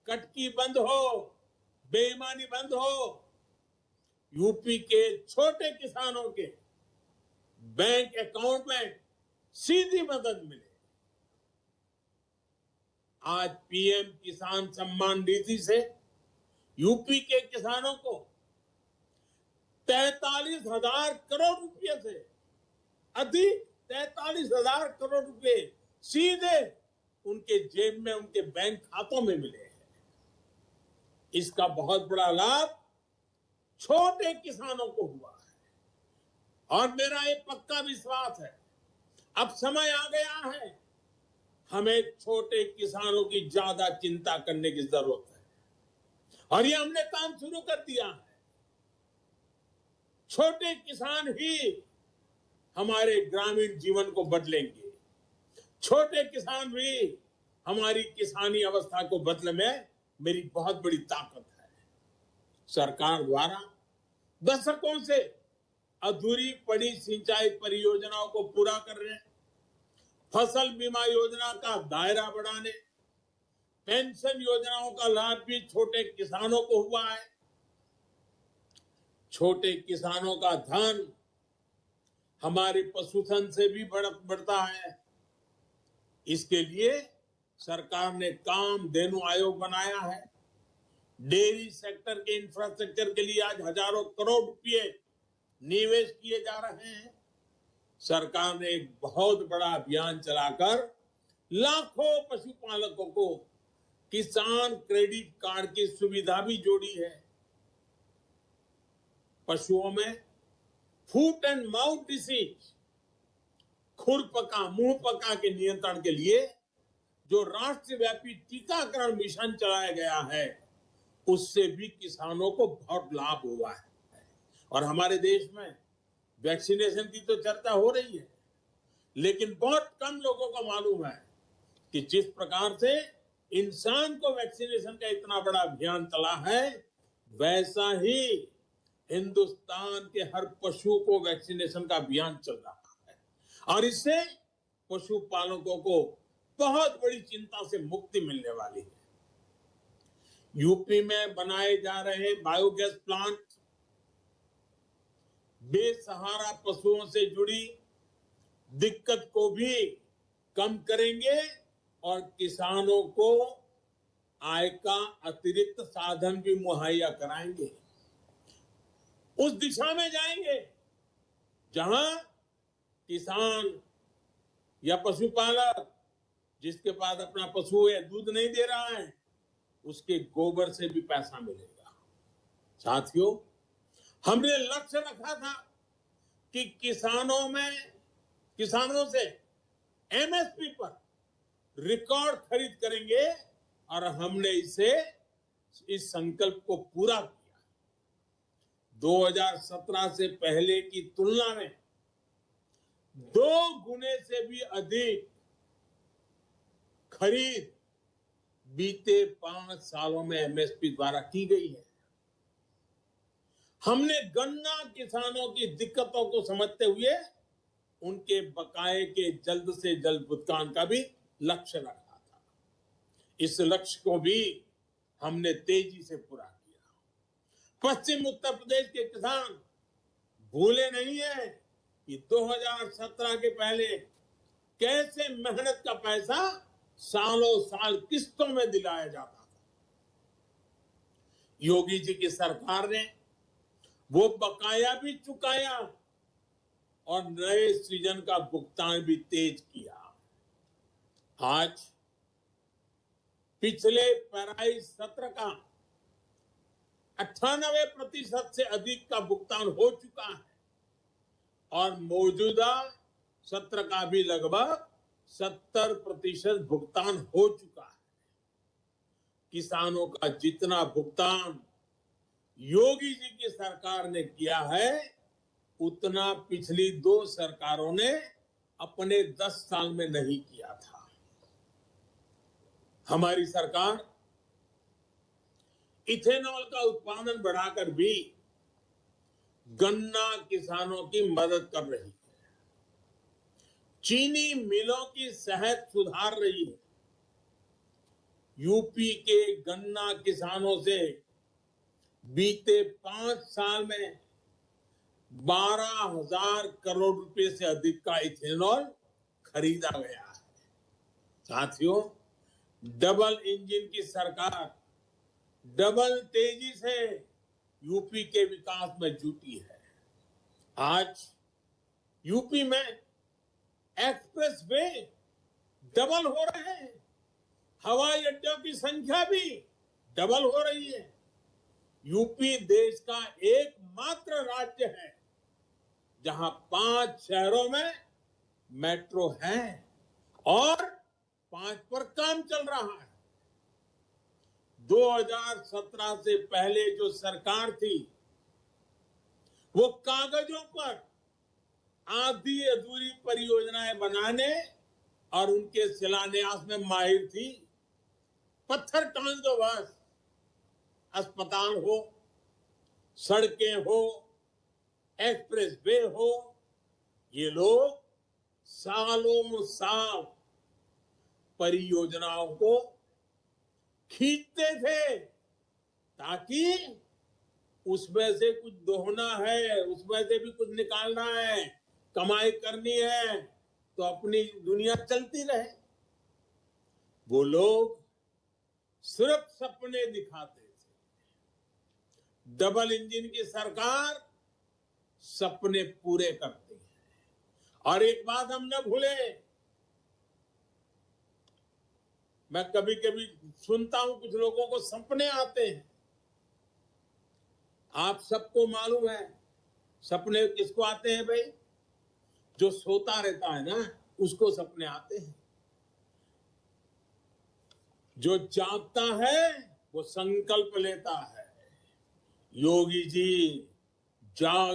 कटकी बंद हो, बेईमानी बंद हो, यूपी के छोटे किसानों के बैंक अकाउंट में सीधी मदद मिले। आज पीएम किसान सम्मान निधि से यूपी के किसानों को 43,000 करोड़ रुपए से अधिक 43,000 करोड़ रुपए सीधे उनके जेब में, उनके बैंक खातों में मिले हैं। इसका बहुत बड़ा लाभ छोटे किसानों को हुआ है और मेरा ये पक्का विश्वास है अब समय आ गया है, हमें छोटे किसानों की ज्यादा चिंता करने की जरूरत है और ये हमने काम शुरू कर दिया है। छोटे किसान ही हमारे ग्रामीण जीवन को बदलेंगे, छोटे किसान भी हमारी किसानी अवस्था को बदलने में मेरी बहुत बड़ी ताकत है। सरकार द्वारा दशकों से अधूरी पड़ी सिंचाई परियोजनाओं को पूरा कर रहे हैं, फसल बीमा योजना का दायरा बढ़ाने, पेंशन योजनाओं का लाभ भी छोटे किसानों को हुआ है। छोटे किसानों का धन हमारे पशुधन से भी बढ़ता है। इसके लिए सरकार ने कामधेनु आयोग बनाया है। डेयरी सेक्टर के इंफ्रास्ट्रक्चर के लिए आज हजारों करोड़ रुपए निवेश किए जा रहे हैं। सरकार ने एक बहुत बड़ा अभियान चलाकर लाखों पशुपालकों को किसान क्रेडिट कार्ड की सुविधा भी जोड़ी है। पशुओं में फुट एंड माउथ डिसीज, खुरपका, मुंहपका के नियंत्रण के लिए जो राष्ट्रव्यापी टीकाकरण मिशन चलाया गया है, उससे भी किसानों को बहुत लाभ हुआ है। और हमारे देश में वैक्सीनेशन की तो चर्चा हो रही है, लेकिन बहुत कम लोगों को मालूम है कि जिस प्रकार से इंसान को वैक्सीनेशन का इतना बड़ा अभियान चला है, वैसा ही हिंदुस्तान के हर पशु को वैक्सीनेशन का अभियान चल रहा है और इससे पशुपालकों को बहुत बड़ी चिंता से मुक्ति मिलने वाली है। यूपी में बनाए जा रहे बायोगैस प्लांट बेसहारा पशुओं से जुड़ी दिक्कत को भी कम करेंगे और किसानों को आय का अतिरिक्त साधन भी मुहैया कराएंगे। उस दिशा में जाएंगे जहां किसान या पशुपालक जिसके पास अपना पशु है, दूध नहीं दे रहा है, उसके गोबर से भी पैसा मिलेगा। साथियों, हमने लक्ष्य रखा था कि किसानों से एमएसपी पर रिकॉर्ड खरीद करेंगे और हमने इस संकल्प को पूरा किया। 2017 से पहले की तुलना में 2 गुने से भी अधिक खरीद बीते 5 सालों में एमएसपी द्वारा की गई है। हमने गन्ना किसानों की दिक्कतों को समझते हुए उनके बकाये के जल्द से जल्द भुगतान का भी लक्ष्य रखा था। इस लक्ष्य को भी हमने तेजी से पूरा किया। पश्चिम उत्तर प्रदेश के किसान भूले नहीं है कि 2017 के पहले कैसे मेहनत का पैसा सालों साल किस्तों में दिलाया जाता था। योगी जी की सरकार ने वो बकाया भी चुकाया और नए सीजन का भुगतान भी तेज किया। आज पिछले पेराई सत्र का 98% से अधिक का भुगतान हो चुका है और मौजूदा सत्र का भी लगभग 70% भुगतान हो चुका है। किसानों का जितना भुगतान योगी जी की सरकार ने किया है, उतना पिछली 2 सरकारों ने अपने 10 साल में नहीं किया था। हमारी सरकार इथेनॉल का उत्पादन बढ़ाकर भी गन्ना किसानों की मदद कर रही है, चीनी मिलों की सेहत सुधार रही है, यूपी के गन्ना किसानों से बीते 5 साल में 12,000 करोड़ रुपए से अधिक का इथेनॉल खरीदा गया है। साथियों, डबल इंजन की सरकार डबल तेजी से यूपी के विकास में जुटी है। आज यूपी में एक्सप्रेस वे डबल हो रहे हैं, हवाई अड्डों की संख्या भी डबल हो रही है। यूपी देश का एकमात्र राज्य है जहां 5 शहरों में मेट्रो है और 5 पर काम चल रहा है। 2017 से पहले जो सरकार थी वो कागजों पर आधी अधूरी परियोजनाएं बनाने और उनके शिलान्यास में माहिर थी। पत्थर टांग दो बस, अस्पताल हो, सड़कें हो, एक्सप्रेस वे हो, ये लोग सालों साल परियोजनाओं को खींचते थे ताकि उसमें से कुछ दोहना है, उसमें से भी कुछ निकालना है, कमाई करनी है तो अपनी दुनिया चलती रहे। वो लोग सिर्फ सपने दिखाते थे। डबल इंजन की सरकार सपने पूरे करती है। और एक बात हम न भूले, मैं कभी कभी सुनता हूं कुछ लोगों को सपने आते हैं। आप सबको मालूम है सपने किसको आते हैं भाई? जो सोता रहता है ना, उसको सपने आते हैं। जो जागता है वो संकल्प लेता है। योगी जी जाग